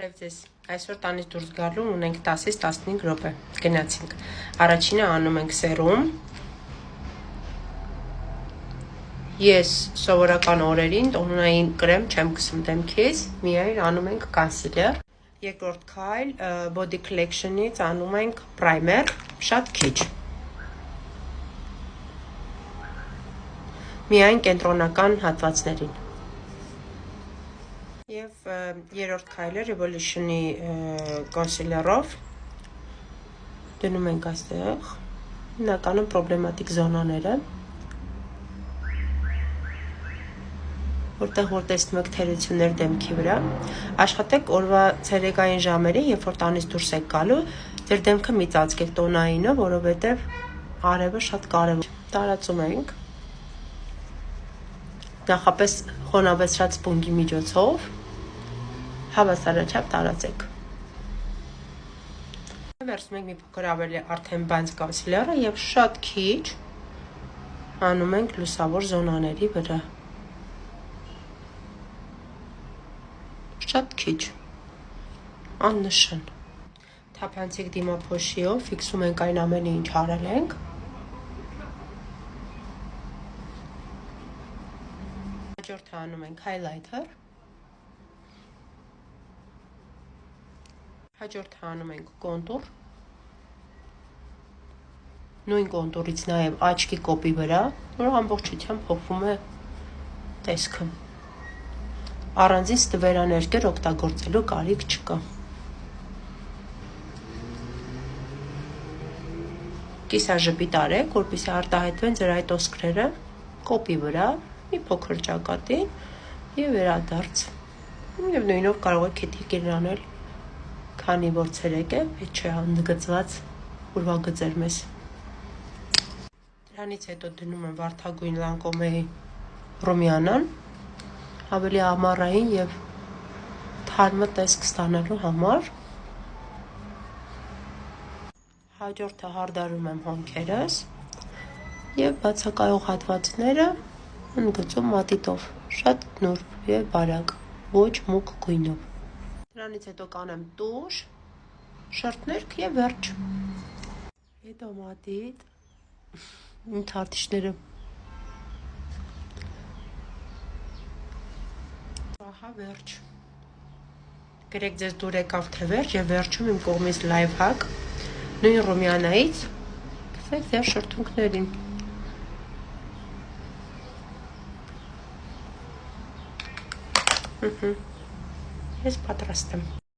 Ձեզ այսօր տանից դուրս գալու ունենք 10-ից 15 րոպե, գնացինք, առաջինը անում ենք սերում, ես սովորական օրերին տոնային կրեմ չեմ կսում դեմքից, միայն անում ենք կոնսիլեր, երկրորդ քայլ Body Collection-ից անում ենք պրայմեր, շատ քիչ, միայն կենտրոնական հատվածներին. Եվ երրորդ քայլը Revolution-ի կոնսիլերով դնում ենք այստեղ, հիմնականում պրոբլեմատիկ զոնաները, որտեղ որ տեսնում եք թերություններ դեմքի վրա, աշխատեք օրվա ցերեկային ժամերին, երբ որ տանից դուրս եք գալու, ձեր դեմքը մի ծածկեք տոնայինը, որովհետև արևը շատ կարևոր է, տարածում ենք, նախապես խոնավեցրած սպունգի միջոցով, հավասարաչափ տարածեք։ Վերցնում ենք մի փոքր ավելի արդեն բանց կոնսիլերը և շատ քիչ անում ենք լուսավոր զոնաների վրա։ Շատ քիչ, աննշան։ Թափանցիկ դիմափոշիով ֆիքսում ենք այն ամենը, ինչ արել ենք։ Հաջորդը անում ենք highlighter։ Հաջորդը անում ենք կոնտուր, նույն կոնտուրից նաև աչքի կոպի վրա, որ ամբողջությամբ փոխվում է տեսքը, առանձին ստվերաներկեր օգտագործելու կարիք չկա, կիսաժպիտ արեք, որպեսզի արտահայտվեն ձեր այդ ոսկրերը կոպի վրա, մի փոքր ճակատի և վերադարձ, և նույնով կարող եք քիթիկին անել, քանի որ ցերեկ է, պետք չէ հանդգծված ուրվագծեր մեզ։ Դրանից հետո դնում եմ վարդագույն Lancome-ի ռումյանան, ավելի ամառային և թարմը տեսք ստանալու համար։ Հաջորդը հարդարում եմ հոնքերս և բացակայող հատվածները ընդգծում մատիտով, շատ նուրբ և բարակ, ոչ մուգ գույնով։ Դրանից հետո կանեմ տուշ, շրթներք և վերջ։ Հետո մատիտ, իմ թատիչները։ Ահա վերջ։ Գրեք ձեզ դուր եկավ թե վերջ և վերջում իմ կողմից լայվ հակ, նույն ռումյանայից գցեք ձեր շրթունքներին։ Ես պատրաստ եմ։